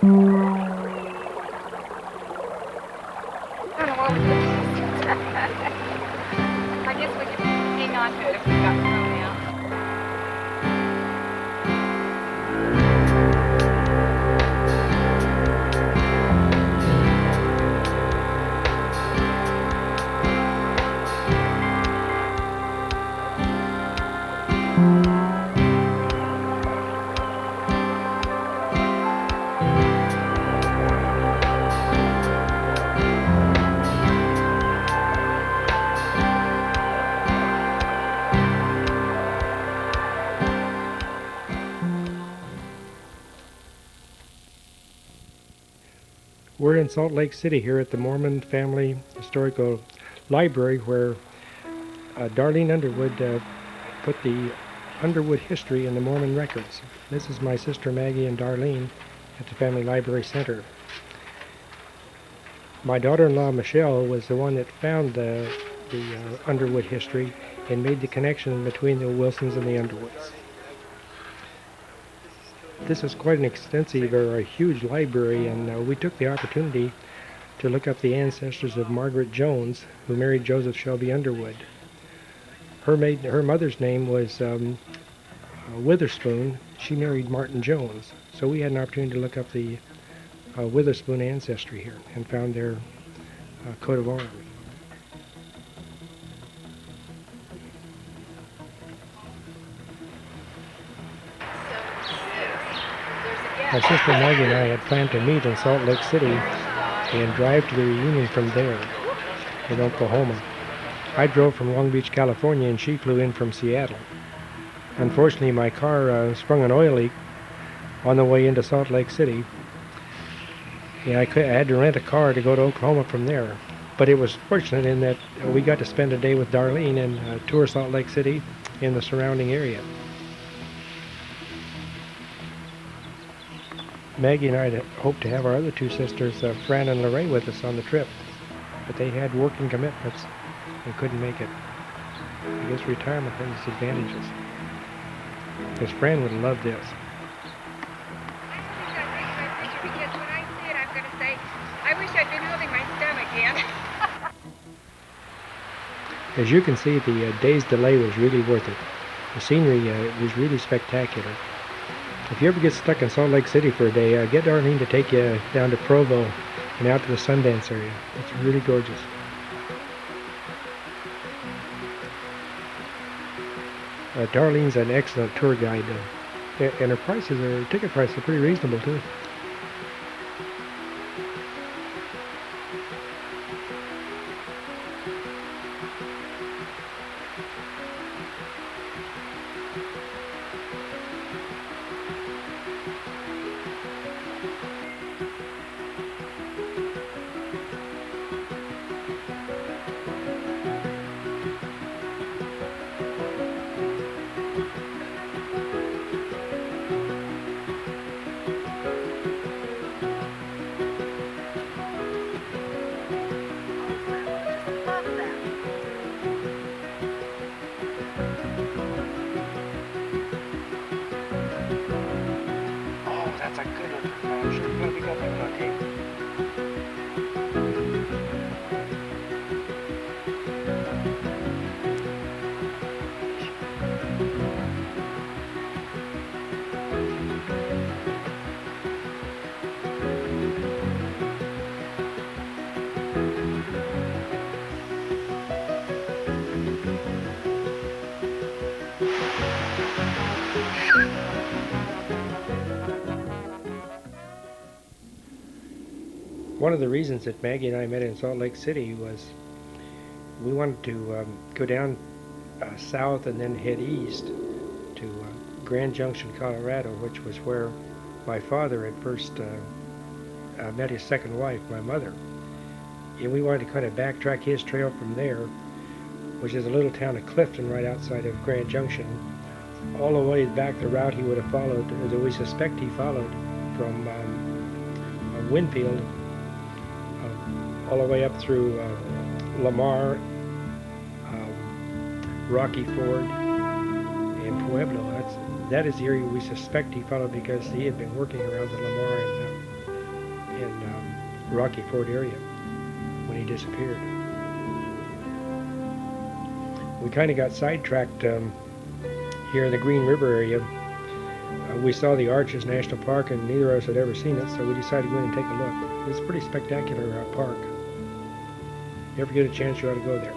I don't know what we could I guess we could hang on to it if we got thrown out. We're in Salt Lake City here at the Mormon Family Historical Library where Darlene Underwood put the Underwood history in the Mormon records. This is my sister Maggie and Darlene at the Family Library Center. My daughter-in-law Michelle was the one that found the Underwood history and made the connection between the Wilsons and the Underwoods. This is quite an extensive or a huge library, and we took the opportunity to look up the ancestors of Margaret Jones, who married Joseph Shelby Underwood. Her mother's name was Witherspoon. She married Martin Jones. So we had an opportunity to look up the Witherspoon ancestry here and found their coat of arms. My sister Maggie and I had planned to meet in Salt Lake City and drive to the reunion from there in Oklahoma. I drove from Long Beach, California, and she flew in from Seattle. Unfortunately, my car sprung an oil leak on the way into Salt Lake City, and I had to rent a car to go to Oklahoma from there. But it was fortunate in that we got to spend a day with Darlene and tour Salt Lake City and the surrounding area. Maggie and I had hoped to have our other two sisters, Fran and Lorraine, with us on the trip, but they had working commitments and couldn't make it. I guess retirement has its advantages. Because Fran would have loved this. Because when I see it, I'm going to say, I wish I'd been holding my stomach in. As you can see, the day's delay was really worth it. The scenery was really spectacular. If you ever get stuck in Salt Lake City for a day, get Darlene to take you down to Provo and out to the Sundance area. It's really gorgeous. Darlene's an excellent tour guide, and her ticket prices are pretty reasonable too. That's a good one. I'm sure glad we got that one on tape. One of the reasons that Maggie and I met in Salt Lake City was we wanted to go down south and then head east to Grand Junction, Colorado, which was where my father had first met his second wife, my mother. And we wanted to kind of backtrack his trail from there, which is a little town of Clifton right outside of Grand Junction, all the way back the route he would have followed, or that we suspect he followed, from Winfield all the way up through Lamar, Rocky Ford, and Pueblo. That is the area we suspect he followed because he had been working around the Lamar Rocky Ford area when he disappeared. We kind of got sidetracked here in the Green River area. We saw the Arches National Park, and neither of us had ever seen it, so we decided to go in and take a look. It's a pretty spectacular park. If you ever get a chance, you ought to go there.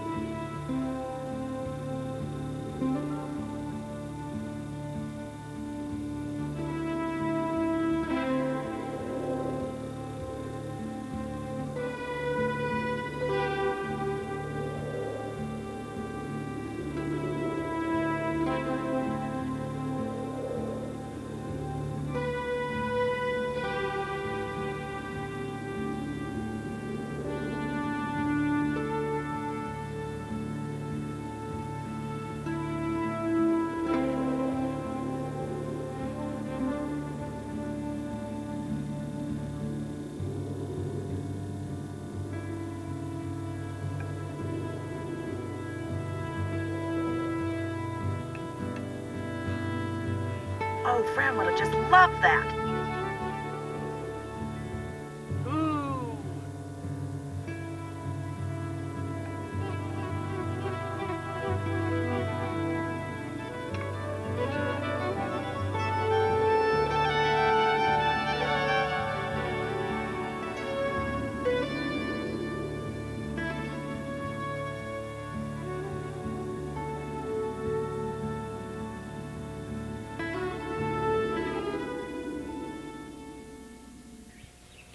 Oh, Fran would have just loved that. Ooh.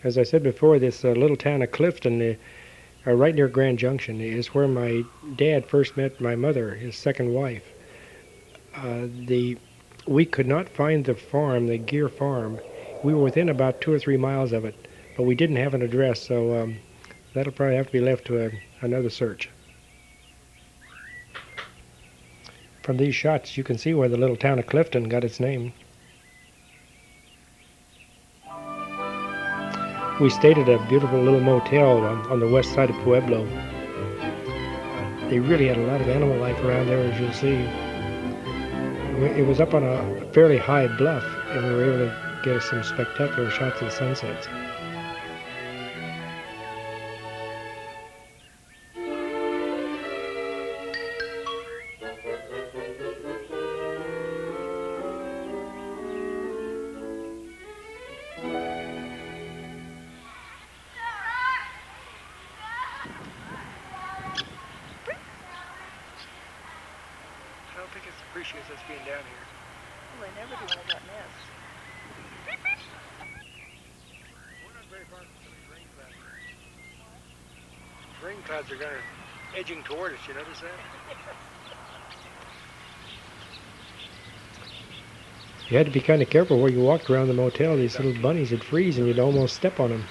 As I said before, this little town of Clifton, right near Grand Junction, is where my dad first met my mother, his second wife. We could not find the farm, the Gear Farm. We were within about 2 or 3 miles of it, but we didn't have an address, so that'll probably have to be left to another search. From these shots, you can see where the little town of Clifton got its name. We stayed at a beautiful little motel on the west side of Pueblo. They really had a lot of animal life around there, as you'll see. It was up on a fairly high bluff, and we were able to get some spectacular shots of the sunsets. I don't think it appreciates us being down here. Well, they never do when they got nests. We're not very far from some rain clouds. Rain clouds are kind of edging toward us, you notice that? You had to be kind of careful where you walked around the motel. These little bunnies would freeze and you'd almost step on them.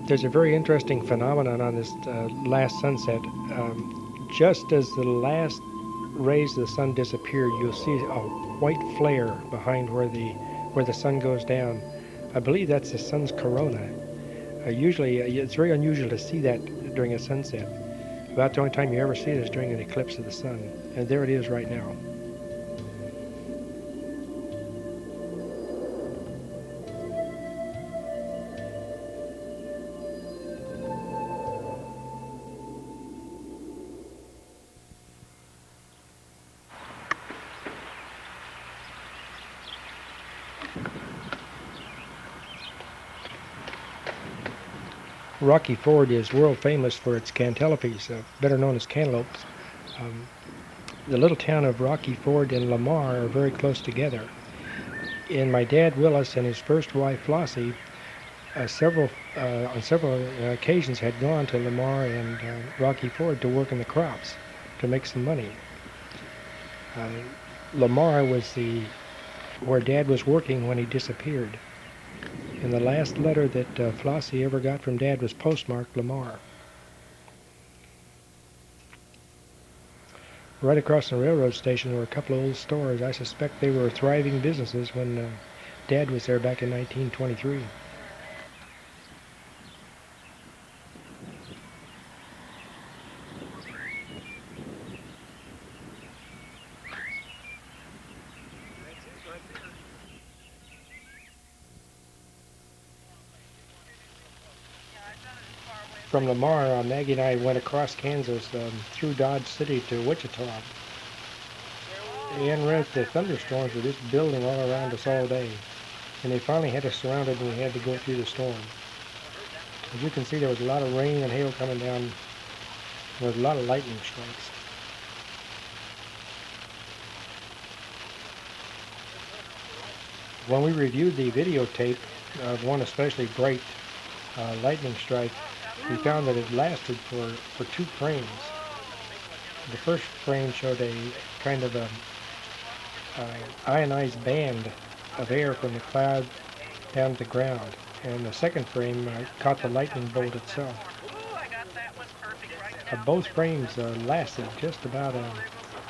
There's a very interesting phenomenon on this last sunset. Just as the last rays of the sun disappear, you'll see a white flare behind where the sun goes down. I believe that's the sun's corona. Usually, it's very unusual to see that during a sunset. About the only time you ever see it is during an eclipse of the sun, and there it is right now. Rocky Ford is world famous for its cantaloupes, better known as cantaloupes. The little town of Rocky Ford and Lamar are very close together. And my dad Willis and his first wife Flossie, several on several occasions had gone to Lamar and Rocky Ford to work in the crops to make some money. Lamar was where Dad was working when he disappeared. And the last letter that Flossie ever got from Dad was postmarked Lamar. Right across the railroad station were a couple of old stores. I suspect they were thriving businesses when Dad was there back in 1923. From Lamar, Maggie and I went across Kansas through Dodge City to Wichita. And the thunderstorms were just building all around us all day. And they finally had us surrounded and we had to go through the storm. As you can see, there was a lot of rain and hail coming down. There was a lot of lightning strikes. When we reviewed the videotape of one especially bright lightning strike, we found that it lasted for 2 frames. The first frame showed a kind of a ionized band of air from the cloud down to the ground, and the second frame caught the lightning bolt itself. Both frames lasted just about a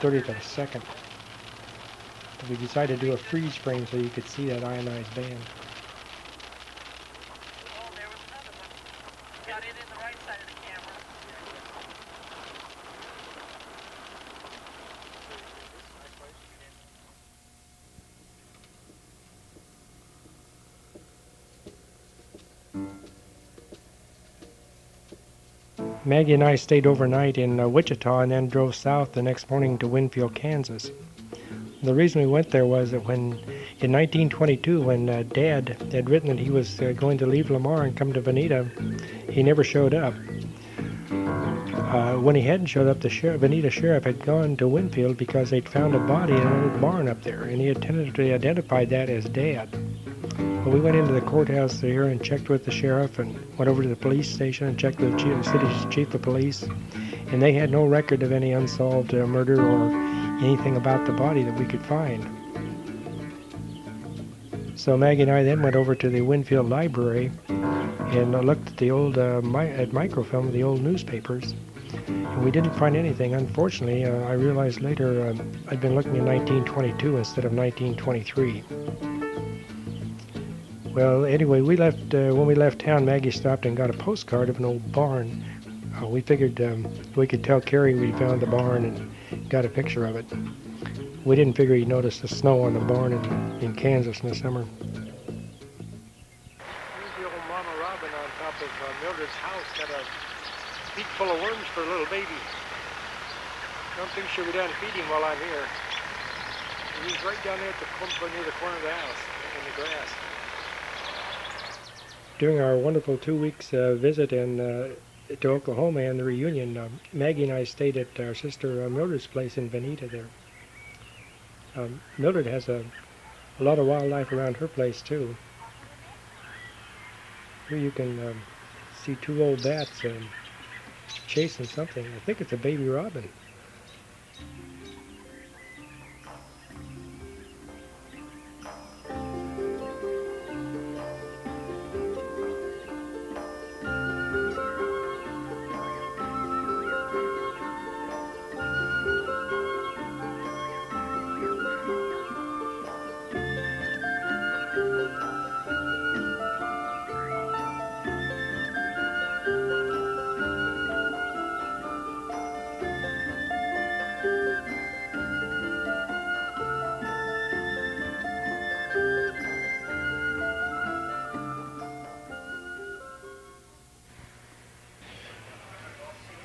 30th of a second. We decided to do a freeze frame so you could see that ionized band. Maggie and I stayed overnight in Wichita and then drove south the next morning to Winfield, Kansas. The reason we went there was that in 1922, when Dad had written that he was going to leave Lamar and come to Veneta, he never showed up. When he hadn't showed up, the Veneta sheriff had gone to Winfield because they'd found a body in an old barn up there, and he had tentatively identified that as Dad. Well, we went into the courthouse there and checked with the sheriff and went over to the police station and checked with the city's chief of police, and they had no record of any unsolved murder or anything about the body that we could find. So Maggie and I then went over to the Winfield Library and looked at the old microfilm of the old newspapers, and we didn't find anything. Unfortunately, I realized later I'd been looking in 1922 instead of 1923. Well, anyway, we left. When we left town, Maggie stopped and got a postcard of an old barn. We figured we could tell Carrie we found the barn and got a picture of it. We didn't figure he'd notice the snow on the barn in Kansas in the summer. Here's the old Mama Robin on top of Mildred's house. Got a beak full of worms for a little baby. Don't think she'll be down to feed him while I'm here. He's right down there at near the corner of the house in the grass. During our wonderful 2 weeks visit to Oklahoma and the reunion, Maggie and I stayed at our sister Mildred's place in Veneta there. Mildred has a lot of wildlife around her place too. Here you can see 2 old bats chasing something. I think it's a baby robin.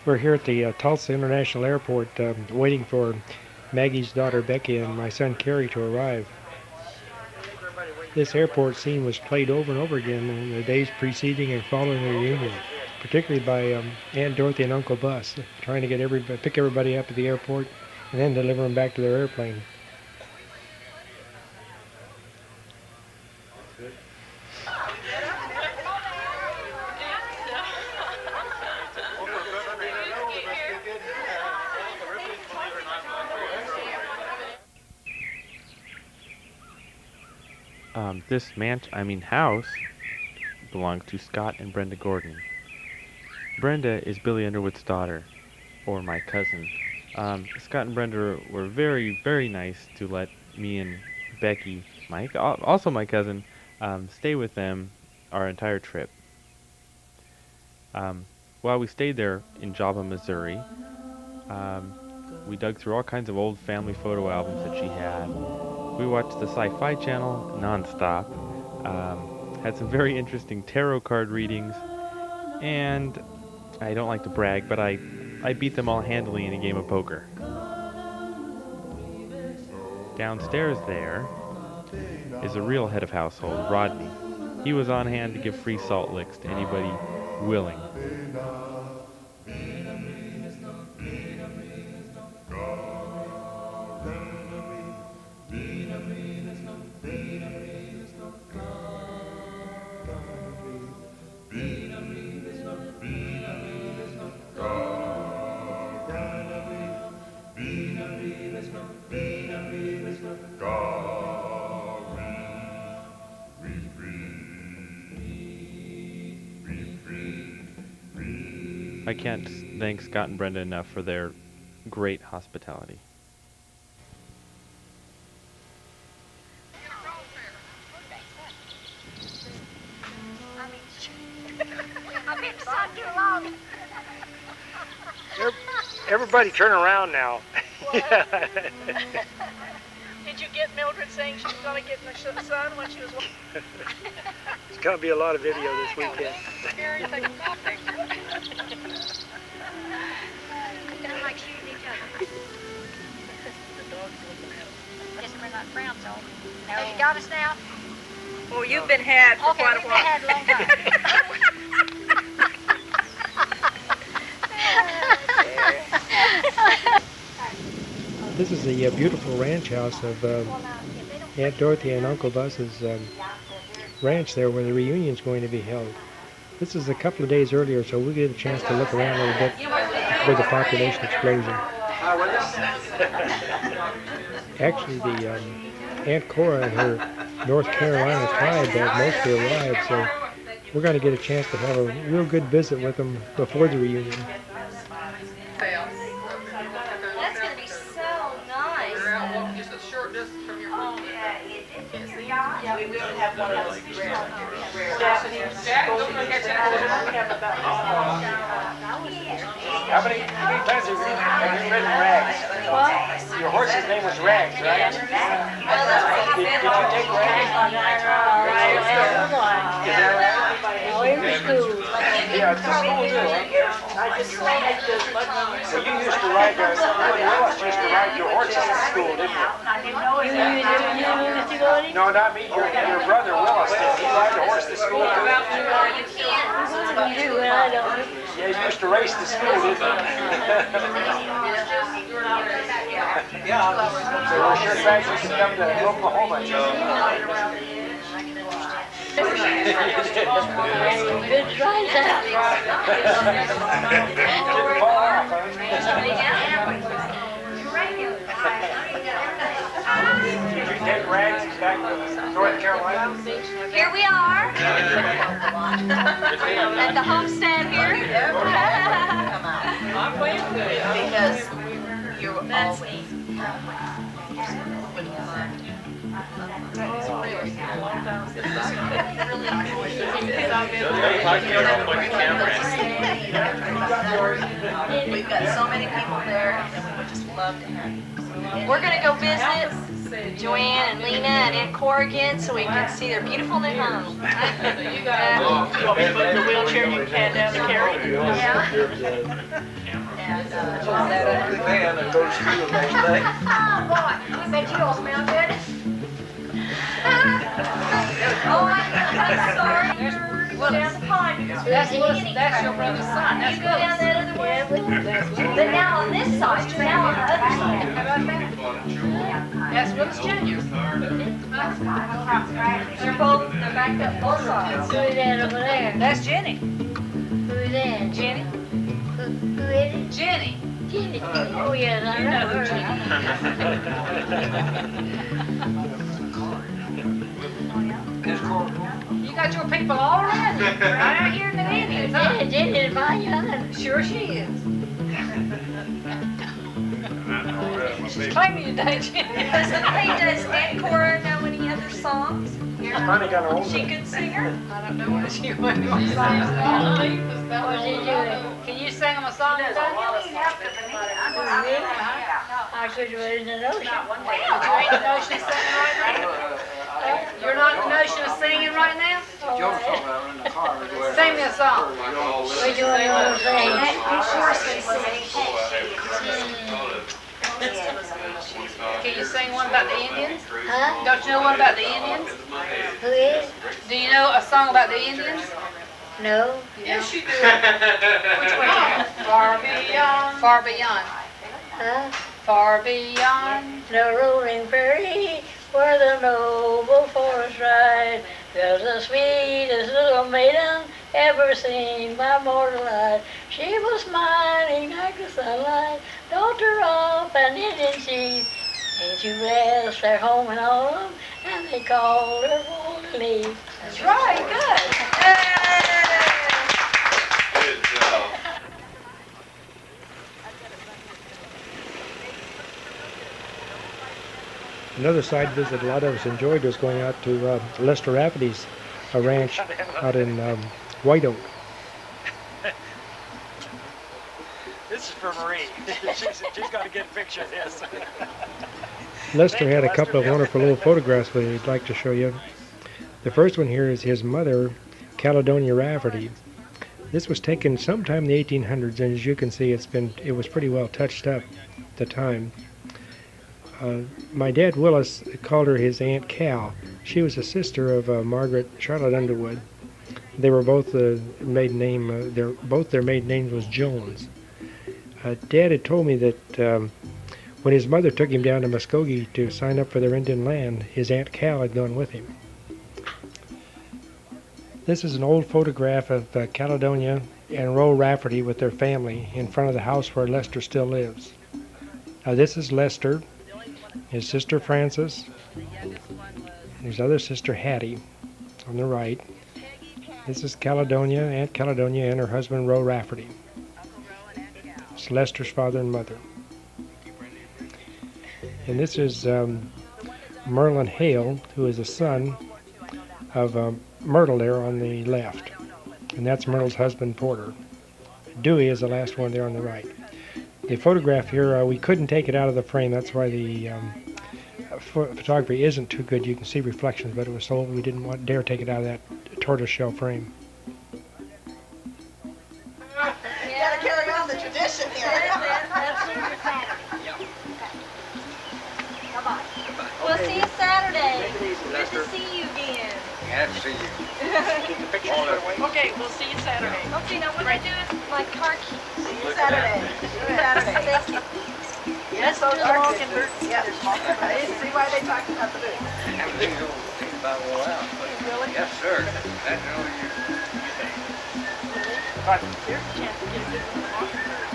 We're here at the Tulsa International Airport waiting for Maggie's daughter Becky and my son Kerry to arrive. This airport scene was played over and over again in the days preceding and following the reunion, particularly by Aunt Dorothy and Uncle Bus, trying to pick everybody up at the airport and then deliver them back to their airplane. This house belongs to Scott and Brenda Gordon. Brenda is Billy Underwood's daughter, or my cousin. Scott and Brenda were very, very nice to let me and Becky, Mike, also my cousin, stay with them our entire trip. While we stayed there in Java, Missouri, we dug through all kinds of old family photo albums that she had. We watched the Sci-Fi Channel nonstop, had some very interesting tarot card readings, and I don't like to brag, but I beat them all handily in a game of poker. Downstairs there is a real head of household, Rodney. He was on hand to give free salt licks to anybody willing. I can't thank Scott and Brenda enough for their great hospitality. I've been beside too long. Everybody turn around now. Did you get Mildred saying she was going to get in the sun when she was walking? There's going to be a lot of video this weekend. They don't like shooting each other. Guess we're not friends, so. No. Have you got us now? Well, you've been had for quite a while. Okay, we've been had a long time. This is the beautiful ranch house of Aunt Dorothy and Uncle Bus's ranch there where the reunion's going to be held. This is a couple of days earlier, so we'll get a chance to look around a little bit before the population explosion. Actually, the Aunt Cora and her North Carolina tribe have mostly arrived, so we're going to get a chance to have a real good visit with them before the reunion. That's going to be so nice. Just a short distance from your Yeah, we will have one of those Jack, don't forget that. How many times have you ridden Rags? Your horse's name was Rags, right? Did you take Rags? Yeah, it's a school too. So you used to ride, you and Willis used to ride your horses to school, didn't you? No, not me. Your brother Willis did. He ride the horse to school too. Yeah, you used to race to school, didn't you? Yeah. So we're sure glad you could come to Oklahoma. Good drive out. Did you take Rags back to North Carolina? Here we are at the homestead here. because you're always We've got so many people there, and we would just love to have you. We're going to go visit Joanne and Lena and Aunt Cora again so we can see their beautiful new home. You want me to put your wheelchair and you can down the carry? Yeah. And And go to school the next day. Oh boy, I bet you all smell good. Oh, I'm sorry. Go down the pond. That's your brother's son. You go down that other way. But now on this side, now on the other side. How about that? That's Willis Jr. They're backed up both sides. Who is that over there? that's Jenny. Who is that? Jenny? Who is it? Jenny. Jenny. Oh, yes, I know her. Oh, yeah? You got your people all around you, right out here in the Indians, huh? Yeah, Jenny's my young. Sure she is. She's claiming you, don't you? Hey, does Aunt Cora know any other songs? Finally got her own. She could singer? I don't know what she was. What's he doing? Can you sing them a song? Me? I could read the notion. But you ain't in the notion of singing right now? You're not in the notion of singing right now? Sing me a song. What do you want to say? Can you sing one about the Indians? Huh? Don't you know one about the Indians? Who is? Do you know a song about the Indians? No. Yes, you do. Which one? Far beyond. Far beyond. Huh? Far beyond. The rolling prairie where the noble forest rise. There's the sweetest little maiden ever seen by mortal eyes. She was smiling like the sunlight, daughter of an Indian chief. Ain't you blessed their home and all of them, and they called her Golden Leaf. That's right, good. Yay! Good job. Another side visit a lot of us enjoyed was going out to Lester Rafferty's ranch out in White Oak. This is for Marie. she's got to get a picture of this. Lester had a couple of wonderful little photographs that he'd like to show you. The first one here is his mother, Caledonia Rafferty. This was taken sometime in the 1800s, and as you can see, it was pretty well touched up at the time. My dad Willis called her his Aunt Cal. She was a sister of Margaret Charlotte Underwood. They were both their maiden names was Jones. Dad had told me that when his mother took him down to Muskogee to sign up for their Indian land, his Aunt Cal had gone with him. This is an old photograph of Caledonia and Roe Rafferty with their family in front of the house where Lester still lives. This is Lester, his sister Frances, his other sister Hattie on the right. This is Caledonia, Aunt Caledonia, and her husband Roe Rafferty. It's Lester's father and mother. And this is Merlin Hale, who is a son of Myrtle there on the left. And that's Myrtle's husband Porter. Dewey is the last one there on the right. The photograph here, we couldn't take it out of the frame. That's why the photography isn't too good. You can see reflections, but it was so we didn't dare take it out of that tortoiseshell frame. Gotta carry on the tradition here. We'll see you Saturday. Good to see you again. Glad to see you. Okay, we'll see you Saturday. Okay, now what I do is my car keys. See you Saturday. Thank you. Yes, those are walking boots. Yes. I didn't see why they talked about the boots. About wore out. Really? Yes, sir. That's all you. Here's a chance to get a good one in the walking boot.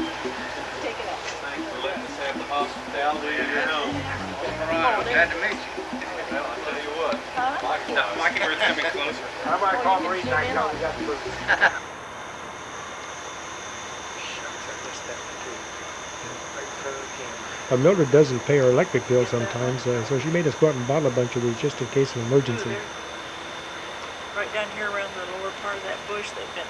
Take it out. Thanks for letting us have the hospitality of your home. All right. Glad to meet you. Well, I'll tell you what. Huh? No, We're coming closer. I might call Marie tonight and tell her we got the boots. Mildred doesn't pay her electric bill sometimes, so she made us go out and bottle a bunch of these just in case of an emergency. Right down here around the lower part of that bush, they've been.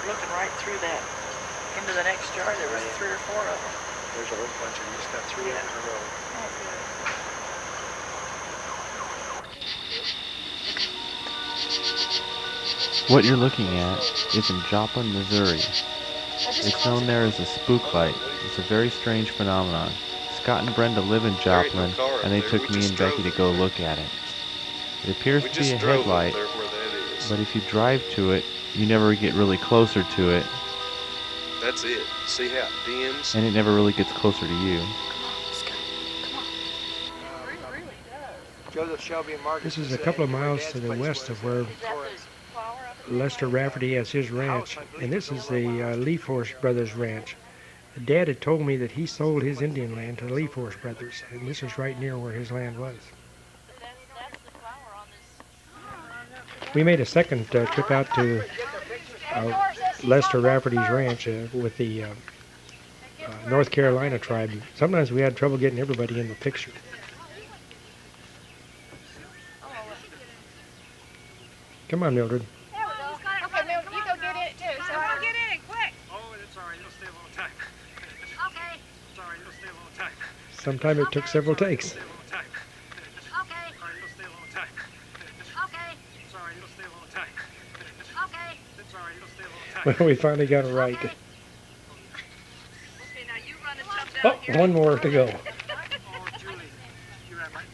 Looking right through that into the next jar, there was 3 or 4 of them. There's a whole bunch of them. You just got 3 in a row. What you're looking at is in Joplin, Missouri. It's known there as the spook light. It's a very strange phenomenon. Scott and Brenda live in Joplin, and they took me and Becky to go look at it. It appears to be a headlight, but if you drive to it, you never get really closer to it. That's it. See how it dims? And it never really gets closer to you. Joseph Shelby and Margaret. This is a couple of miles to the west of where Lester Rafferty has his ranch, and this is the Lee Force Brothers Ranch. Dad had told me that he sold his Indian land to the Lee Force Brothers, and this is right near where his land was. We made a second trip out to Lester Rafferty's ranch with the North Carolina tribe. Sometimes we had trouble getting everybody in the picture. Come on, Mildred. Okay, Mildred, you go get in it too. So go get in it, quick. Oh, it's all right. It'll stay a long time. Okay. It's all right. It'll stay a long time. Sometime it took several takes. It'll stay a long time. Okay. All right, it'll stay a long time. Okay. It's all right. It'll stay a long time. Okay. It's all right. It'll stay a long time. Well, we finally got it right. Okay, now you run and jump down Oh, here. one more to go. Oh, Julie, you're right.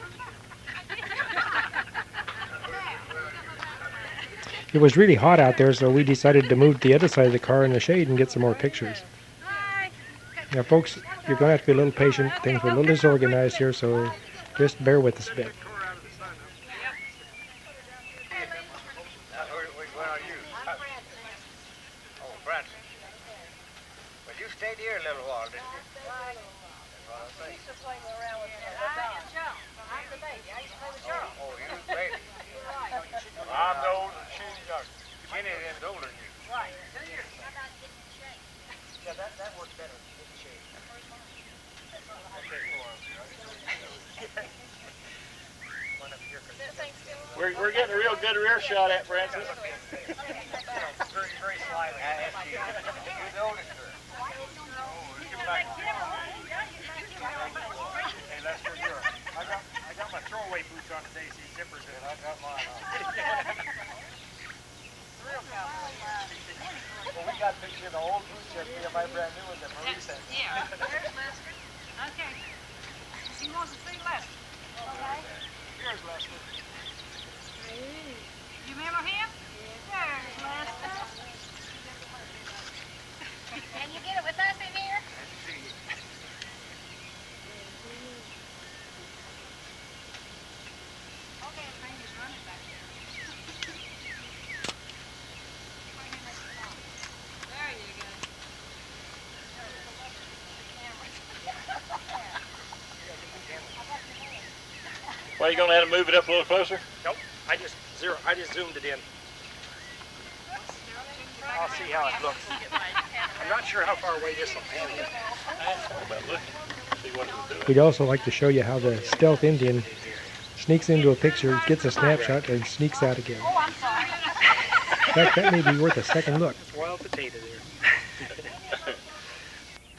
It was really hot out there, so we decided to move to the other side of the car in the shade and get some more pictures. Hi. Now, folks, you're going to have to be a little patient. Things were a little disorganized here, so just bear with us a bit. Where are you? Oh, Francis. Well, you stayed here a little while, didn't you? That's what I think. Oh, you was a baby. I'm the older, she's younger. Jenny is older than you. Right. Yeah, that works better. Get the shade. We're getting a real good rear shot at Francis. Very, very slightly. That's you. You're the oldest girl. Hey, Lester, I got my throwaway boots on today, see zippers in. I got mine on. Well, we got pictures of the old boots that me and my brand new ones that Marie sent. Yeah. There's Lester. Okay. He wants to see Lester. Okay. Here's Lester. You remember him? There's Lester. Can you get it with us in here? Okay, Frank is running back there. There you go. Well, you gonna have to move it up a little closer? Nope. I just zoomed it in. I'll see how it looks. I'm not sure how far away this will pan. See what it's doing. We'd also like to show you how the stealth Indian sneaks into a picture, gets a snapshot, and sneaks out again. Oh, I'm sorry. In fact, that may be worth a second look. It's wild potato there.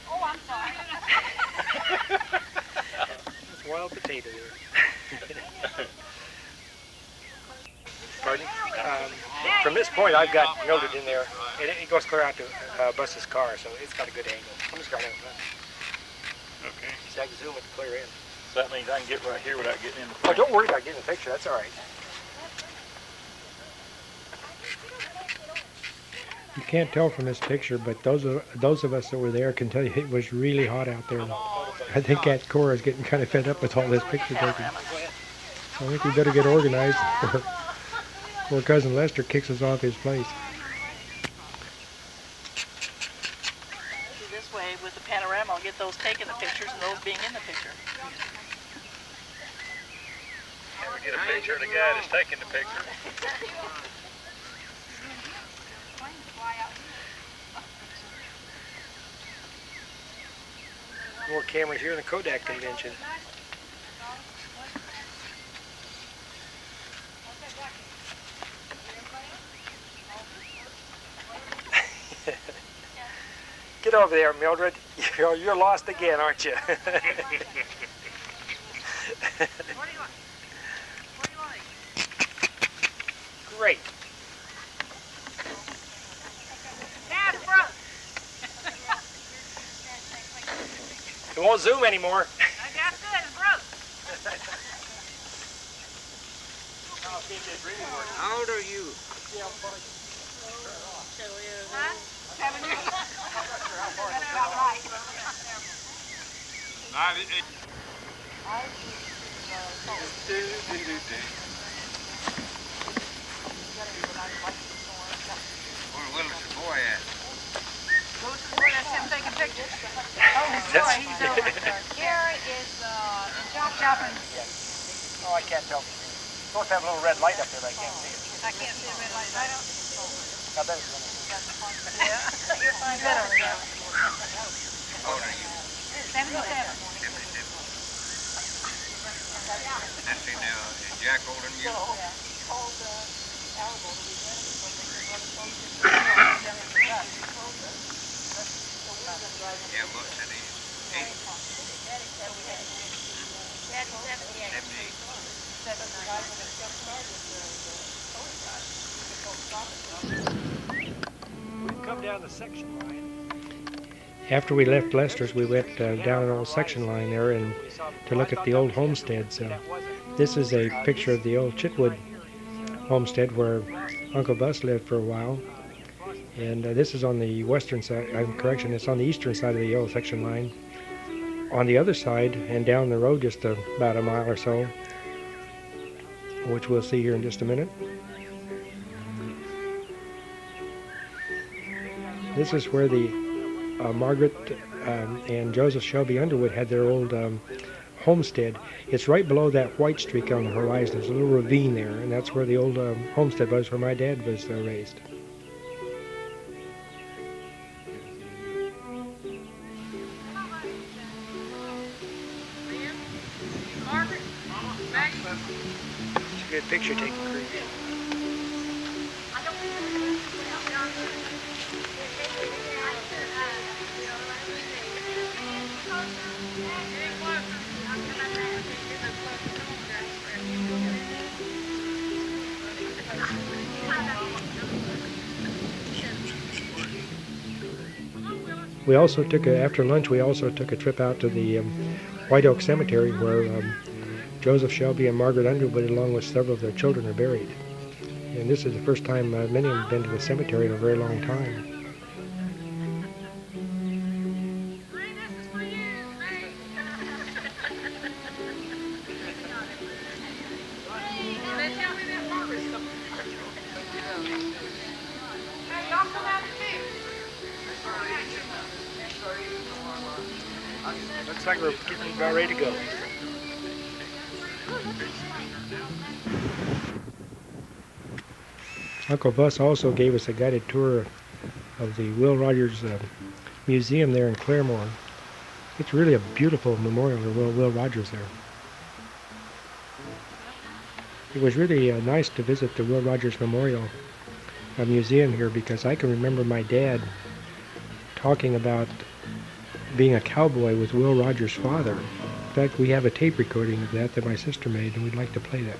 Oh, I'm sorry. It's wild potato there. Pardon? From this point, I've got Mildred in there, and it goes clear out to Bus's car, so it's got a good angle. I'm just going to Okay. so I can zoom it clear in. So that means I can get right here without getting in the Oh, don't worry about getting the picture. That's all right. You can't tell from this picture, but those of us that were there can tell you it was really hot out there. I think Aunt Cora's getting kind of fed up with all this picture taking. So I think we better get organized before Cousin Lester kicks us off his place. This way, with the panorama, I'll get those taking the pictures and those being in the picture. Can we get a picture of the guy that's taking the picture? More cameras here in the Kodak convention. Get over there, Mildred. You're lost again, aren't you? What do you want? What do you want? Great. Dad, bro. It won't zoom anymore. I got this, bro. How old are you? Huh? 7 years. That's about right. I Where's Willis' boy at? That's him taking pictures. Oh, his boy, he's over there. Gary is chopping. Oh, I can't tell. It's supposed to have a little red light up there, but I can't see it. I can't see the red light. I don't. I bet it's running. Yeah. You're fine. Better. How old are you? 77. 77. Let's see now, is Jack older than you? Yeah, Buck said he's 80. 78. We've come down the section line. After we left Lester's, we went down an old section line there and to look at the old homesteads. This is a picture of the old Chitwood homestead where Uncle Bus lived for a while. And this is on the western side, correction, it's on the eastern side of the old section line. On the other side and down the road just about a mile or so, which we'll see here in just a minute. This is where the Margaret and Joseph Shelby Underwood had their old homestead. It's right below that white streak on the horizon. There's a little ravine there, and that's where the old homestead was, where my dad was raised. It's a good picture taking crew. We also took after lunch. We also took a trip out to the White Oak Cemetery, where Joseph Shelby and Margaret Underwood, along with several of their children, are buried. And this is the first time many of them have been to the cemetery in a very long time. Looks like we're getting about ready to go. Uncle Bus also gave us a guided tour of the Will Rogers Museum there in Claremore. It's really a beautiful memorial to Will Rogers there. It was really nice to visit the Will Rogers Memorial Museum here, because I can remember my dad talking about being a cowboy with Will Rogers' father. In fact, we have a tape recording of that my sister made, and we'd like to play that.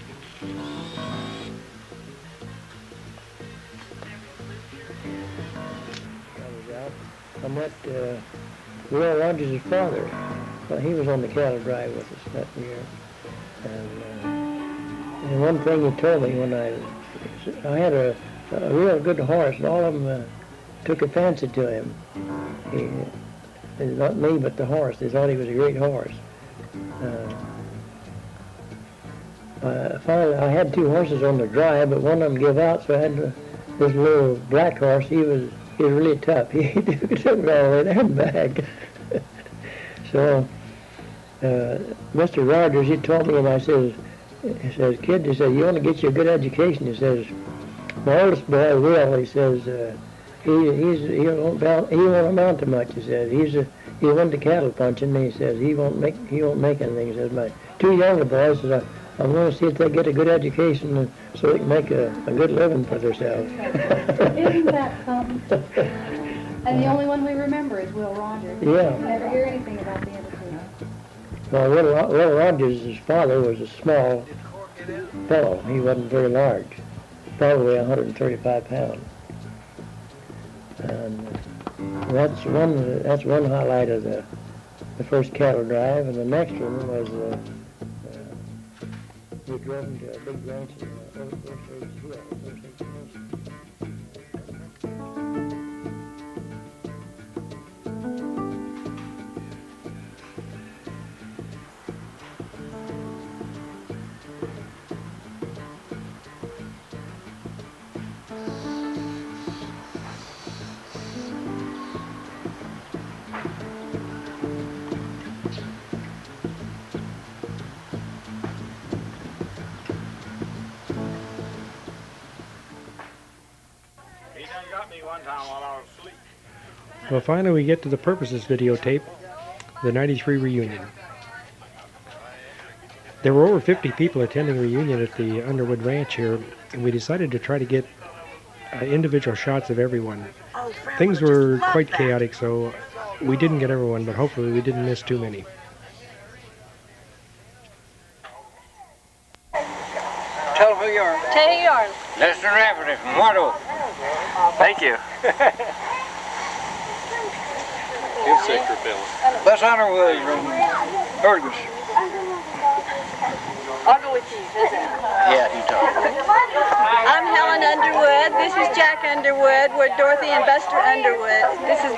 I met Will Rogers' father. Well, he was on the cattle drive with us that year. And one thing he told me when I had a real good horse, and all of them took a fancy to him. Not me, but the horse. They thought he was a great horse. Finally, I had two horses on the drive, but one of them gave out, so I had this little black horse. He was really tough. He took it all the way there and back. So, Mr. Rogers, he told me, and he says, kid, he says, you want to get you a good education. He says, my oldest boy, Will, he says, he won't amount to much. He says, he went to cattle punching. He says he won't make anything. He says, my two younger boys, says, I'm going to see if they get a good education so they can make a good living for themselves. Isn't that something? And the only one we remember is Will Rogers. Yeah. We never hear anything about the other two. Well, Will Rogers, his father, was a small fellow. He wasn't very large, probably 135 pounds. And that's one highlight of the first cattle drive, and the next one was we drove him to a big ranch in Osage Hill. me one time while I was asleep. Well, finally we get to the purpose of this videotape, the 93 reunion. There were over 50 people attending the reunion at the Underwood Ranch here, and we decided to try to get individual shots of everyone. Things were quite chaotic, so we didn't get everyone, but hopefully we didn't miss too many. Tell them who you are. Tell who you are. Lester Rafferty from White Oak. Thank you. His sector fellow. Bus Underwood from Burgess. I'll go with you. Yeah, he talked. I'm Helen Underwood. This is Jack Underwood. We're Dorothy and Buster Underwood. This is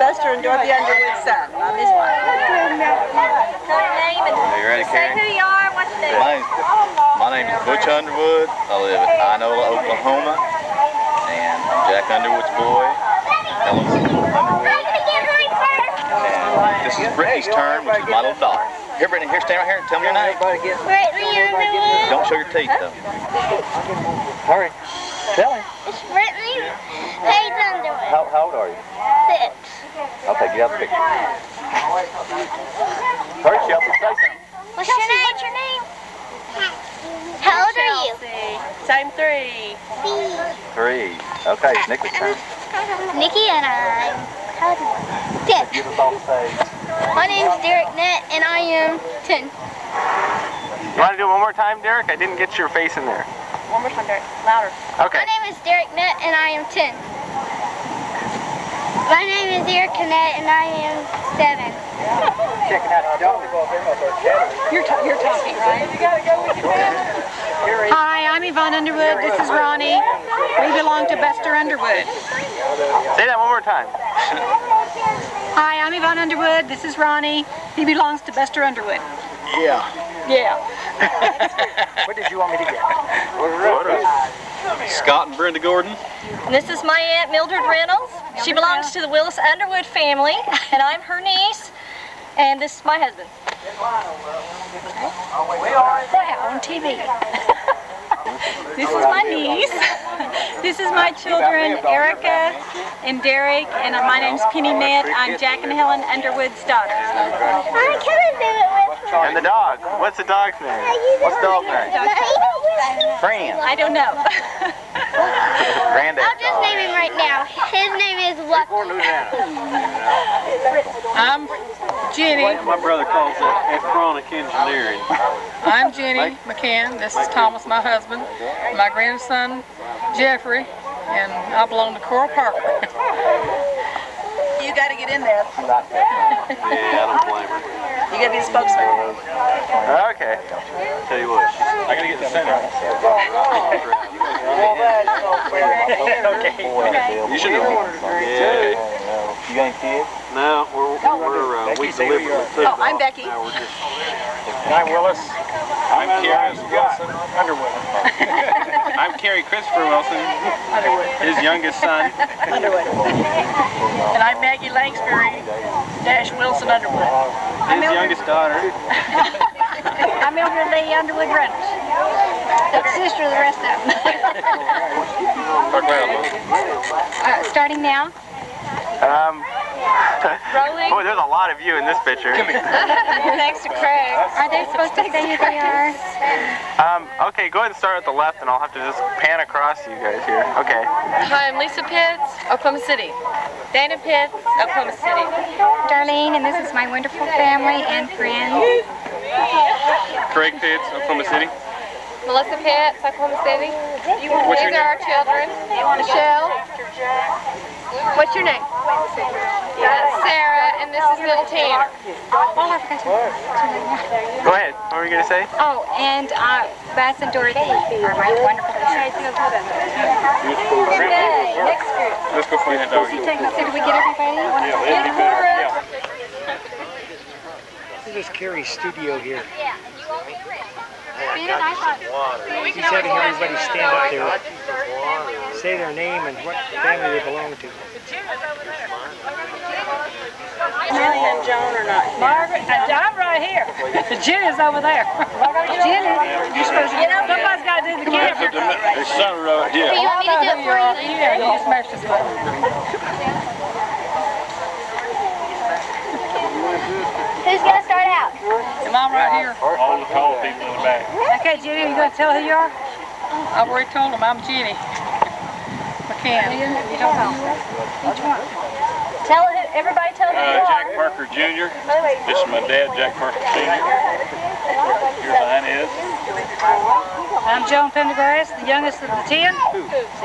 Buster and Dorothy Underwood's son. I'm his wife. Tell your name and Are you ready, say Karen? who you are and what you do. My name is Butch Underwood. I live in Inola, Oklahoma. And I'm Jack Underwood's boy. Helen's Underwood. And this is Brittany's turn, which is my little daughter. Here, Brittany, here, stand right here and tell me your name. Brittany Underwood. Don't show your teeth, though. Hurry. Tell him. It's Brittany Hayes Underwood. How old are you? 6. Okay, get out the picture. Hurry, Chelsea, say something. What's your name? What's your name? How old are you? Same 3. 3. Okay, it's Nick's turn. Nikki and I'm 10. Give us all the page. My name's Derek Nett and I am 10. You want to do it one more time, Derek? I didn't get your face in there. One more time, Derek. Louder. Okay. My name is Derek Nett and I am 10. My name is Erica Nett and I am 7. Checking out the dog. You're talking, right? You gotta go with your Hi, I'm Yvonne Underwood. This is Ronnie. We belong to Buster Underwood. Say that one more time. Hi, I'm Yvonne Underwood. This is Ronnie. He belongs to Buster Underwood. Yeah. Yeah. What did you want me to get? Scott and Brenda Gordon. And this is my Aunt Mildred Reynolds. She belongs to the Willis Underwood family, and I'm her niece. And this is my husband. Wow, on TV. This is my niece. This is my children, Erica and Derek, and my name's Penny Nett. I'm Jack and Helen Underwood's daughter. I couldn't do it with her. And the dog. What's the dog's name? What's the dog's name? Friend. I don't know. Granddad. I'll just name him right now. His name is Lucky. I'm Jenny. My brother calls it chronic engineering. I'm Jenny McCann. This is Thomas, my husband. My grandson, Jeffrey, and I belong to Coral Parker. You gotta get in there. Yeah, I don't blame her. You gotta be the spokesman. Okay. Tell you what, I gotta get in the center. Okay. You should know. Yeah. You got any kids? No, we deliver. Oh, I'm Becky. And I'm Willis. I'm Carrie Wilson Underwood. I'm Kerry Christopher Wilson, his youngest son. Underwood. And I'm Maggie Langsbury, Dash Wilson Underwood. His youngest daughter. I'm Mildred Lee Underwood Reynolds. The sister of the rest of them. Starting now. Boy, there's a lot of you in this picture. Thanks to Craig. Are they supposed to say who they are? Okay, go ahead and start at the left, and I'll have to just pan across you guys here. Okay. Hi, I'm Lisa Pitts, Oklahoma City. Dana Pitts, Oklahoma City. Darlene, and this is my wonderful family and friends. Craig Pitts, Oklahoma City. Melissa Pitts, Oklahoma City. What's your These are our children. Michelle. What's your name? Sarah, and this is little Tanner. Go ahead. What were you going to say? Oh, and Bess and Dorothy are my wonderful friends. Next group. Let's go find that dog. Did we get everybody? This is Carrie's studio here. Ben and I thought She's having everybody stand up there, say their name and what family they belong to. Jenny and Joan are not here. Margaret, I'm right here. Jenny's over there. Jenny, you're supposed to, somebody's got to do the camera. The sun right here. You want me to do it for you? Yeah, you just smashed this one. Who's gonna start out? Your mom right here. All the tall people in the back. Okay, Jenny, you gonna tell who you are? I've already told them I'm Jenny. McCann. You don't know. Which one? Tell it. Everybody tell who you Jack are. Parker Jr. This is my dad, Jack Parker Sr. Your line is? I'm Joan Pendergrass, the youngest of the 10. See,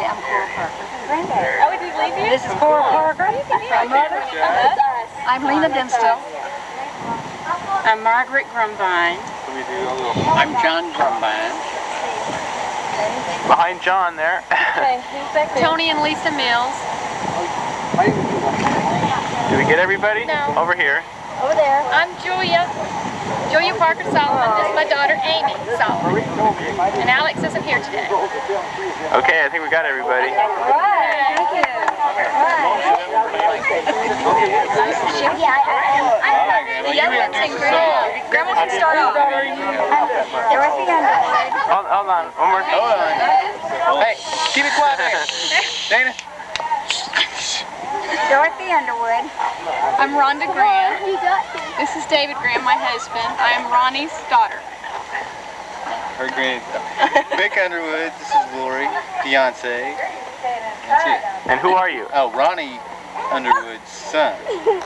I'm Cora Parker. Oh, did we leave you? This is Cora Parker, my mother. I'm Lena Denstill. I'm Margaret Grumbine. I'm John Grumbine. Behind John there. Okay, who's back there? Tony and Lisa Mills. Did we get everybody? No. Over here. Over there. I'm Julia Parker Solomon. This is my daughter Amy Solomon. And Alex isn't here today. Okay, I think we got everybody. All right. Thank you. The young ones in Grandma. Grandma can start off. Dorothy Underwood. Hold on, one more. Hold on. Hey, keep it quiet there. Dana. Dorothy Underwood. I'm Rhonda Graham. This is David Graham, my husband. I am Ronnie's daughter. Her grand. Vic Underwood. This is Lori, fiance. That's it. And who are you? Oh, Ronnie Underwood's son,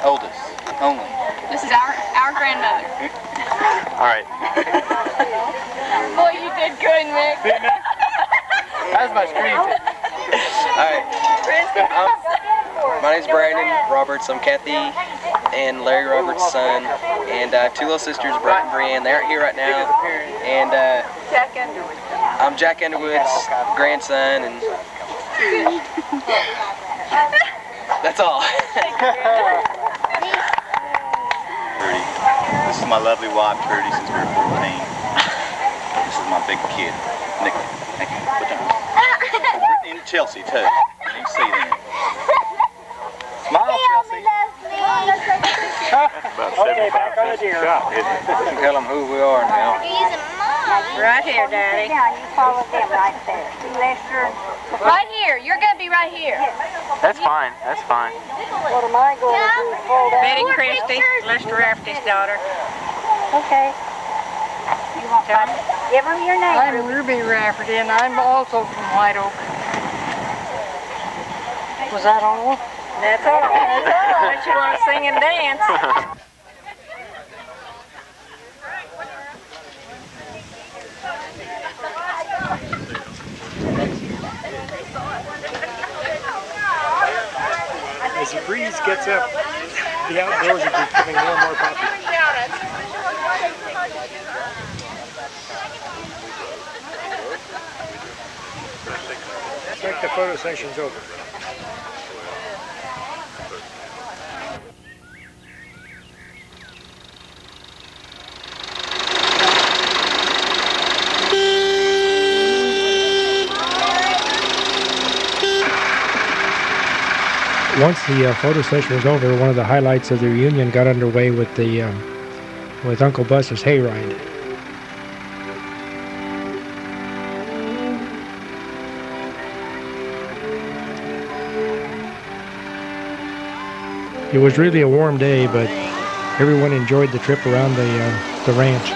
oldest, only. This is our grandmother. All right. Boy, you did good, Mick. How's my screen? Alright, my name's Brandon Roberts. I'm Kathy and Larry Roberts' son, and I have two little sisters, Brett and Brianne. They aren't here right now, and Jack Underwood. I'm Jack Underwood's grandson, and that's all. Trudy. This is my lovely wife, Trudy, since we were 14. This is my big kid, Nick. In Chelsea, too. You can see them. Smile, Chelsea. Okay, back on the deer. Tell them who we are now. Right here, Daddy. Now you follow them right there. Lester. Right here. You're going to be right here. That's fine. That's fine. What am I going to do? Fall down? Betty Christie, Lester Rafferty's daughter. Okay. You want to give them your name. I'm Ruby Rafferty, and I'm also from White Oak. Was that all? That's all. Don't you want to sing and dance? As the breeze gets up, the outdoors are becoming more and more popular. It's like the photo session's over. Once the photo session was over, one of the highlights of the reunion got underway with the with Uncle Bus's hayride. It was really a warm day, but everyone enjoyed the trip around the ranch.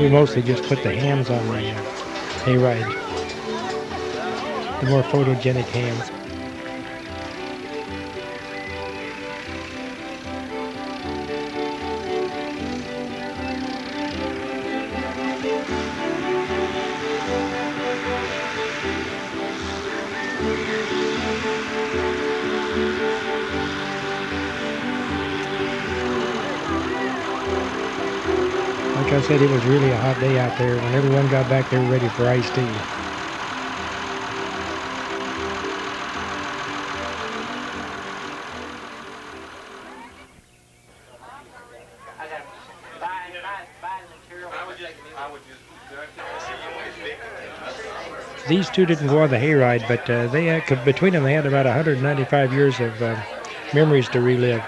We mostly just put the hams on the hayride, the more photogenic hams. Like I said, it was really a hot day out there. When everyone got back, they were ready for iced tea. These two didn't go on the hayride, but they had, between them, they had about 195 years of memories to relive.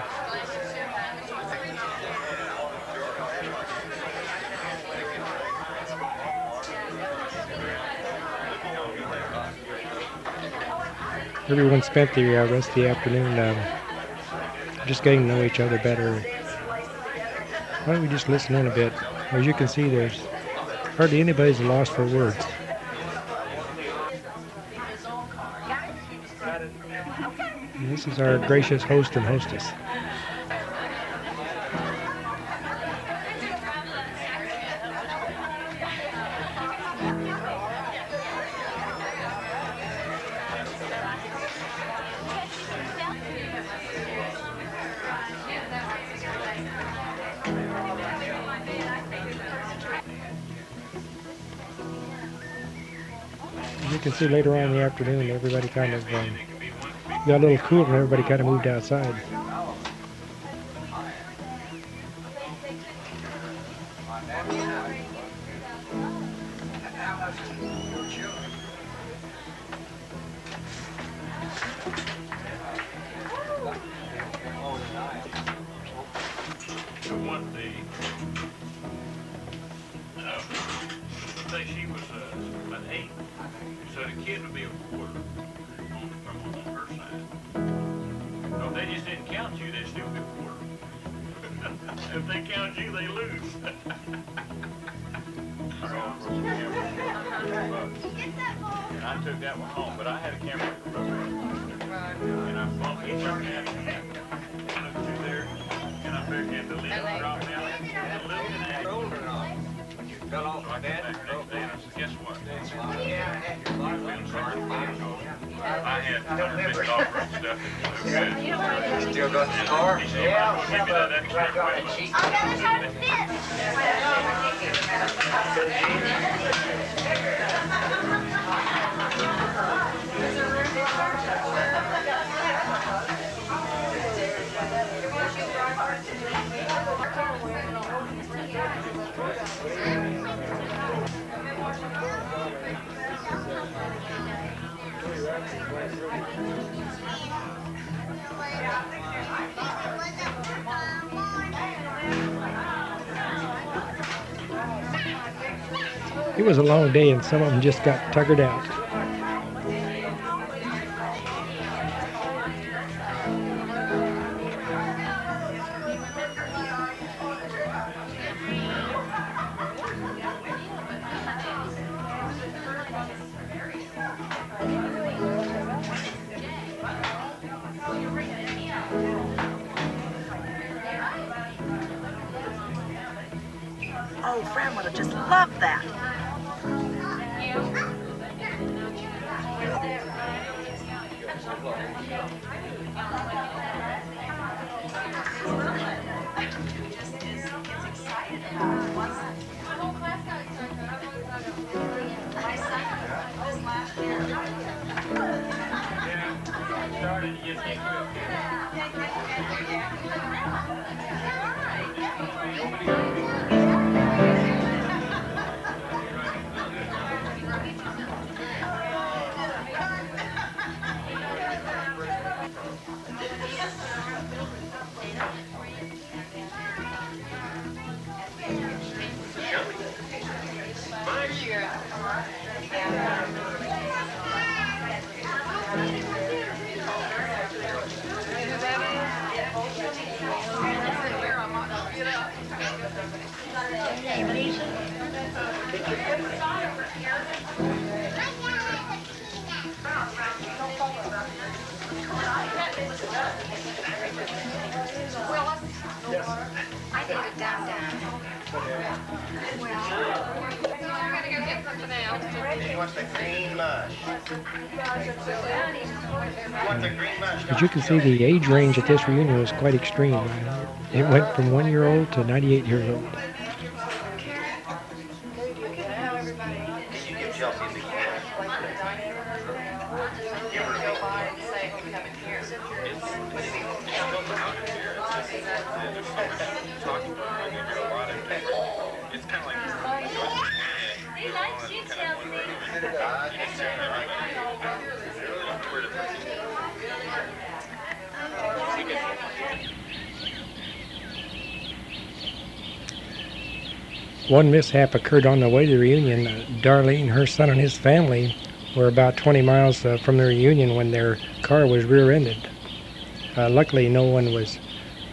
Everyone spent the rest of the afternoon just getting to know each other better. Why don't we just listen in a bit? As you can see, there's hardly anybody's lost for words. And this is our gracious host and hostess. You can see later on in the afternoon, everybody kind of got a little cool and everybody kind of moved outside. She was about 8, so the kid would be a quarter from her side. So if they just didn't count you, they'd still be a quarter. If they count you, they lose. And I took that one home, but I had a camera and I bumped each other and looked through there, and I figured if the lid dropped down, and looked and I rolled it off. Fell off my dad. I said, guess what? I had $150 worth of stuff. Still got the car? He said, yeah. Give me that extra It was a long day and some of them just got tuckered out. Oh, Fran would have just loved that. He wants the green mush. As you can see, the age range at this reunion was quite extreme. It went from 1-year-old to 98 years old. One mishap occurred on the way to the reunion. Darlene, her son, and his family were about 20 miles from the reunion when their car was rear-ended. Luckily, no one was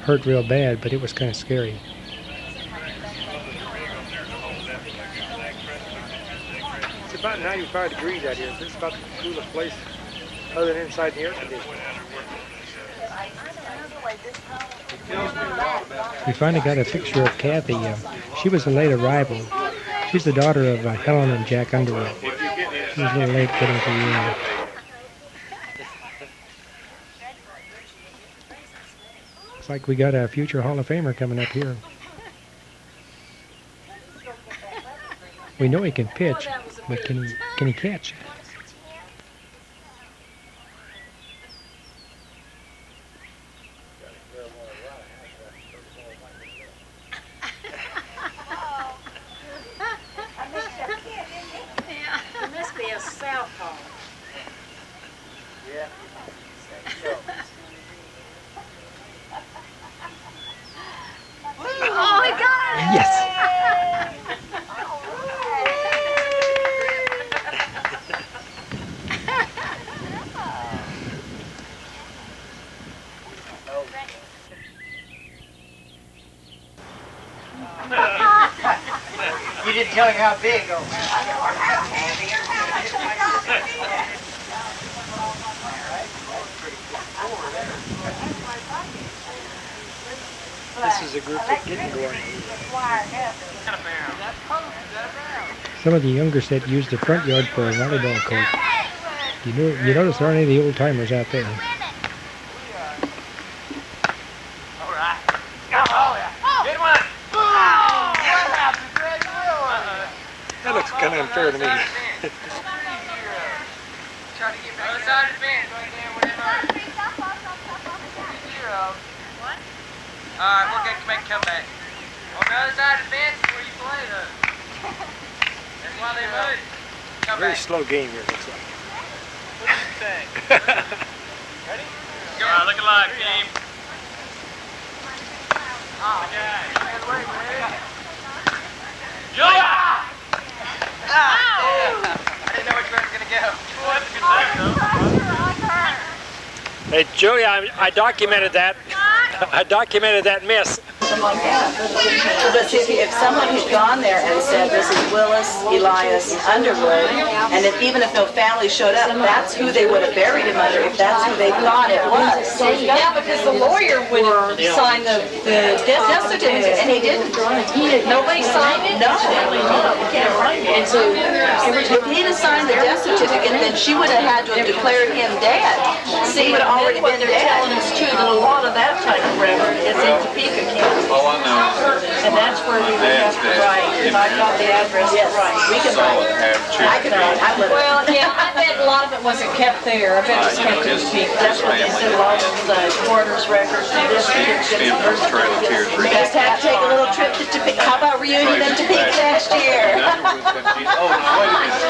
hurt real bad, but it was kind of scary. It's about 95 degrees out here. This is about the coolest place other than inside the air conditioner. We finally got a picture of Kathy. She was a late arrival. She's the daughter of Helen and Jack Underwood. She was a little late getting to the reunion. Looks like we got a future Hall of Famer coming up here. We know he can pitch, but can he catch? Oh, he got it! Yes! You didn't tell him how big, oh This is a group that's getting going. Some of the younger set used the front yard for a volleyball court. You notice there aren't any of the old timers out there. That looks kind of unfair to me. Alright, we're going to make a comeback. On the other side of the fence where you play though. That's why they moved. Come Very back. slow game here, looks like. What do you think? Ready? Go. Alright, look alive, team. Okay. Julia! I didn't know which way it was going to go. Well, that's a good thing, though. Hey, Julia, I documented that. I documented that miss. Like that. But if someone had gone there and said, this is Willis, Elias, Underwood, and even if no family showed up, that's who they would have buried him under, if that's who they thought it was. Yeah, because the lawyer would sign the death certificate, and he didn't. Nobody signed it? No. And so if he'd have signed the death certificate, then she would have had to have declared him dead. See, he would have already been They're dead. telling us too that a lot of that type of record is in Topeka, Kansas. Oh, I know. And that's where we would have to write, if I got the address right. We can Saw write. it have I can write. I live. Well, yeah, I bet a lot of it wasn't kept there. I bet it was kept in Topeka. That's what they said, a lot of the coroner's records and this Spent from Trail of Tears. We just have to take a little trip to Topeka. How about reunion in Topeka next year? Oh, wait a minute.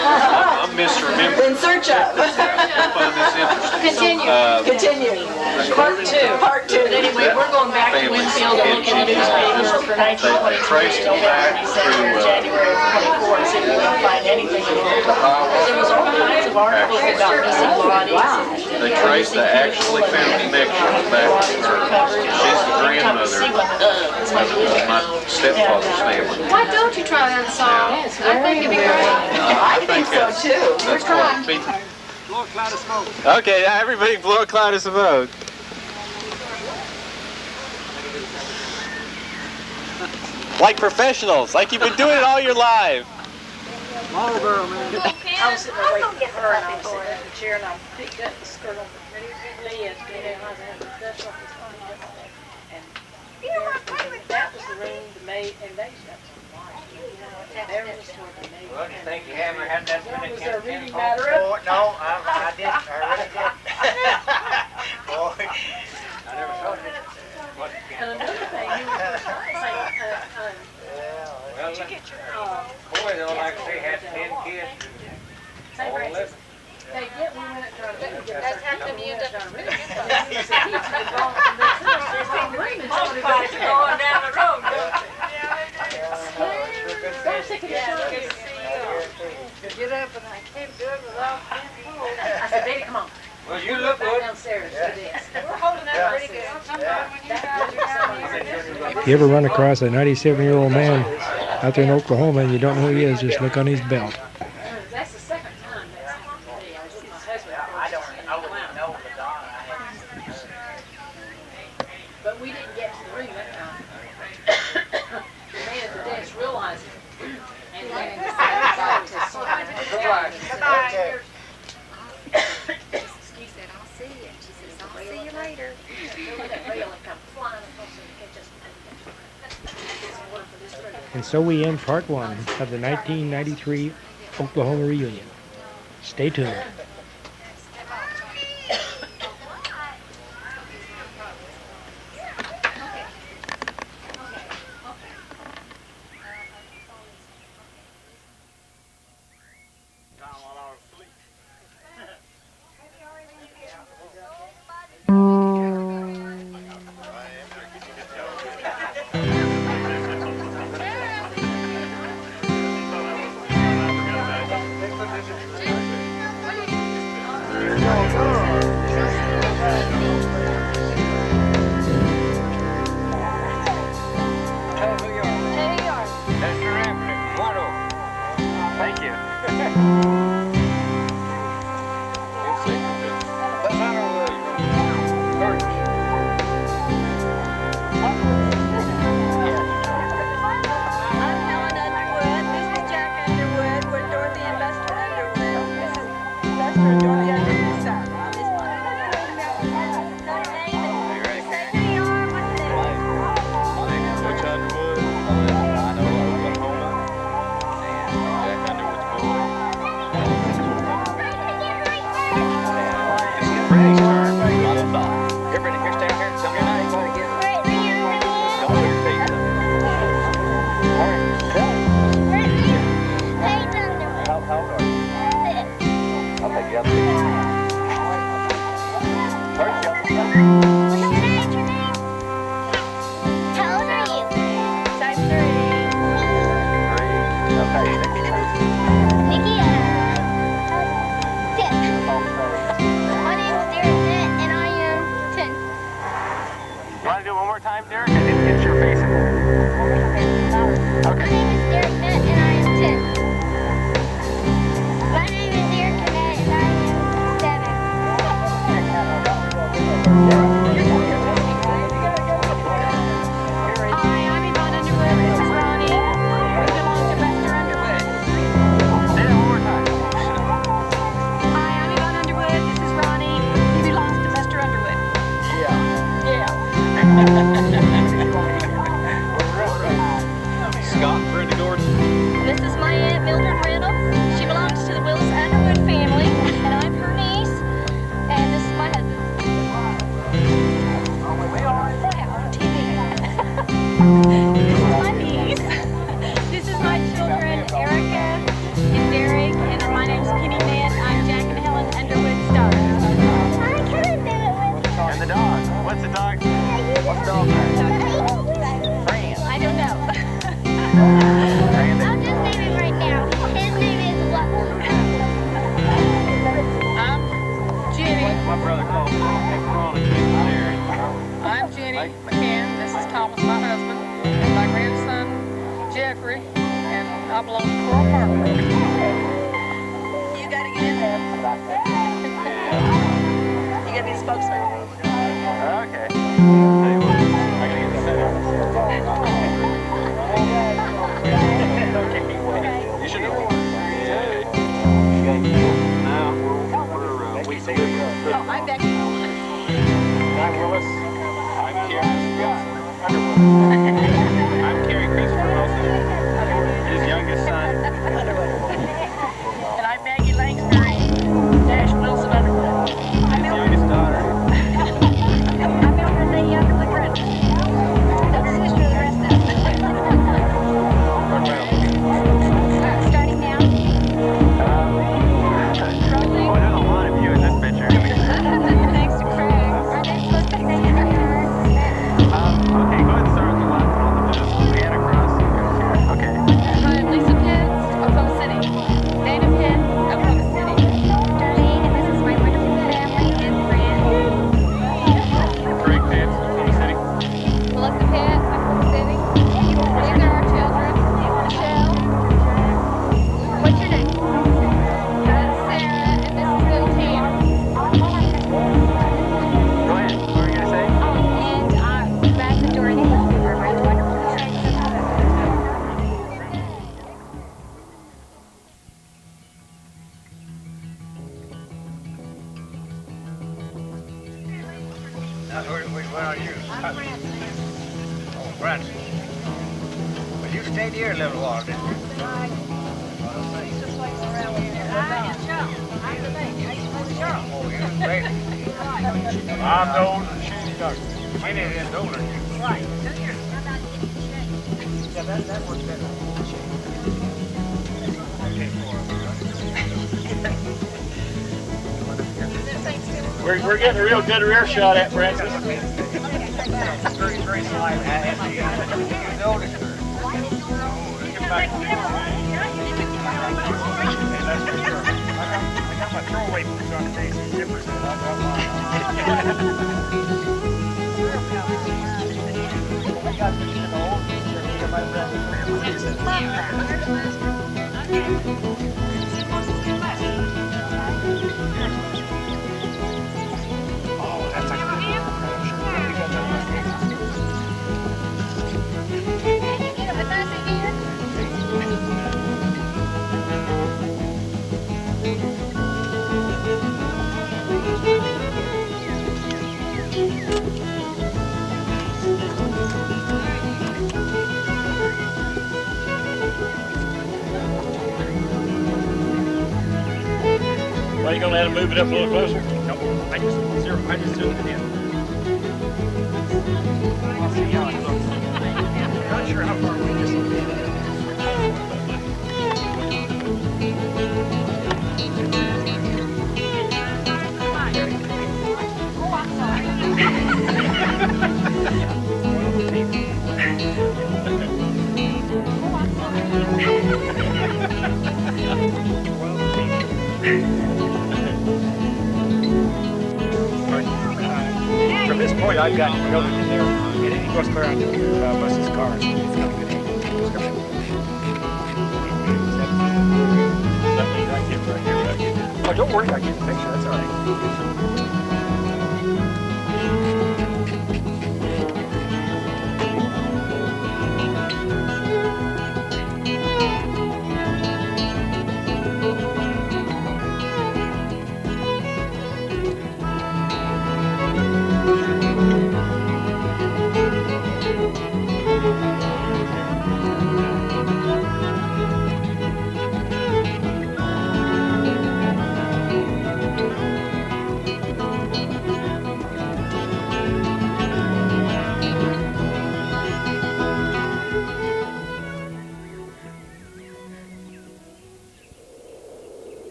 I'm misremembering. In search of. I find this interesting. Continue. Continue. Part two. Part two. But anyway, we're going back to Winfield to look in the newspapers for 1923, November, December, January of 24, and see if we can find anything in there. There was all kinds of articles about missing bodies. They traced the actually found connections back to her. She's the grandmother of my stepfather's family. Why don't you try that song? I think it'd be great. I think so too. That's what it Blow a cloud of smoke. Okay, everybody blow a cloud of smoke. Like professionals, like you've been doing it all your life. Marlboro, man. I was sitting there waiting for her, and I was sitting in the chair, and I picked up the skirt on the lid, and I was having the dust off this thing, and that was the room the maid, and they got some light. There was where the maid. Well, do you think you ever had that many Was there kids? reading matter up? No, I didn't. I really didn't. Boy, I never saw it. And another thing, you were saying, Well, did you get your, boy, though, like they had 10 kids. St. All Francis? 11. They get, we went up trying to get That's how come you end up going down the road. Get up and I can't do it without being pulled. I said, baby, come on. Well, you look good. Downstairs for this. We're holding up pretty good. If you ever run across a 97-year-old man out there in Oklahoma and you don't know who he is, just look on his belt. That's the second time that's happened to me. I was with my husband. I wouldn't know the Don. But we didn't get to the room that time. The man at the desk realized it. And then he decided to slide it down. Goodbye. She said, I'll see you. She says, I'll see you later. That rail had come flying across and catch us. And so we end part 1 of the 1993 Oklahoma reunion. Stay tuned. Thank you. I'm Helen Underwood. This is Jack Underwood. We're Dorothy and Buster Underwood. This is Buster and Dorothy Underwood's son. This one. My name is Butch Underwood. I live in Inola, Oklahoma. And I'm Jack Underwood's boy. This is Freddie's turn. Here, Freddie, here, stay here. Tell me your name. Don't put your face up. All right, tell me. How old are you? I'll take you up. You want to do it one more time, Derek? I didn't get your face in there. Okay. Hi, I'm Yvonne Underwood. This is Ronnie. We belong to Buster Underwood. Say that one more time. Hi, I'm Yvonne Underwood. This is Ronnie. He belongs to Buster Underwood. Scott and Brenda Gordon. This is my Aunt Mildred Randall. She belongs to the Willis Underwood family, and I'm her niece. And this is my husband. Yeah, on TV. This is my niece. This is my children, Erica and Derek, and my name's Penny Nett. I'm Jack and Helen Underwood's daughter. And the dog. What's the dog's name? What's the dog's name? Fran. I don't know. I'll just name him right now. His name is what? I'm Jenny. My brother called me. I'm Jenny McCann. This is Thomas, my husband, and my grandson, Jeffrey, and I belong to Coral Park. You gotta get in there. You gotta be a spokesman. Okay. Tell you what, I gotta get this set up. I'm Kerry Christopher Wilson, his youngest son. And I'm Maggie Langsbury, Dash Wilson Underwood. His youngest daughter. I'm Renee Underwood Ranch. I'm sister of the rest of them. Starting now? Oh, there's a lot of you in this picture. Thanks to Craig. Are they supposed to say your turn? Okay, go ahead and start with the left one. Just Anna Cross. Okay. Hi, I'm Lisa Pitts, Oklahoma City. Dana Pitts, Oklahoma City. Darlene, and this is my wonderful family and friends. Craig Pitts, Oklahoma City. Melissa Pitts, Oklahoma City. These are our children. Michelle, What's your name? Sarah, and this is little Tim. Go ahead. What were you going to say? And Beth and Dorothy are my wonderful friends. Now, where are you? Oh, Francis. Well, you stayed here a little while, didn't you? Oh, you're a baby. I'm the older, she's younger. Jenny is older than you. Right. Yeah, that works better. We're getting a real good rear shot at Francis. Very, very slight. You're the oldest girl. Get back to this. That's for sure. I got my throwaway boots on today, so zippers. I got mine. We got to get the old picture. Everybody Oh, that's a good one. We got that one. Are you going to let him move it up a little closer? No, I just zoomed it in. I'll see how it looks. Not sure how far away this will be. From this point, I've got Mildred in there, and it goes clear out to Bus's cars. It's got a good angle. That means I get right here when I get it. Oh, don't worry about getting the picture. That's all right.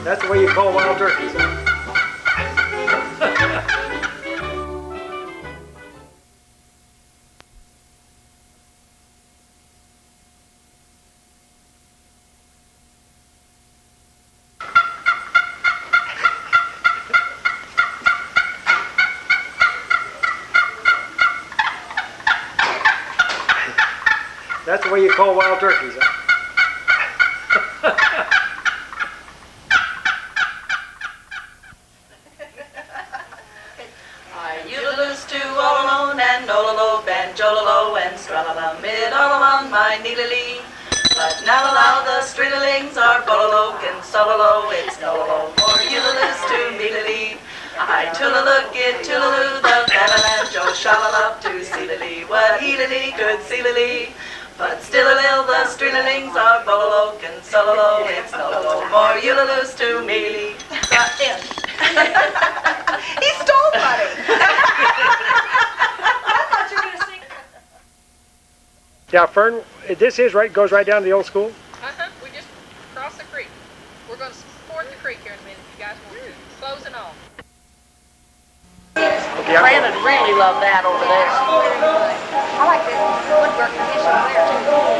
That's the way you call wild turkeys. That's the way you call wild turkeys, huh? Ulaloo's too all alone and ololo and jololo and stralala mid all along my needly. But now allow the stridlings are bololo and sololo, it's nololo more ulaloo's too mealily. I toolalook it toolaloo the fanalanjo shalalop to sealily what healily could sealily. But still a lil the stridlings are bololo and sololo, it's nololo more ulaloo's too mealy. Got in. He stole money. Yeah, Fern, this is right, goes right down to the old school? Uh-huh, we just crossed the creek. We're going to ford the creek here in a minute if you guys want to. Close and all. Okay, Brandon really loved that over there. I like the woodwork condition there too.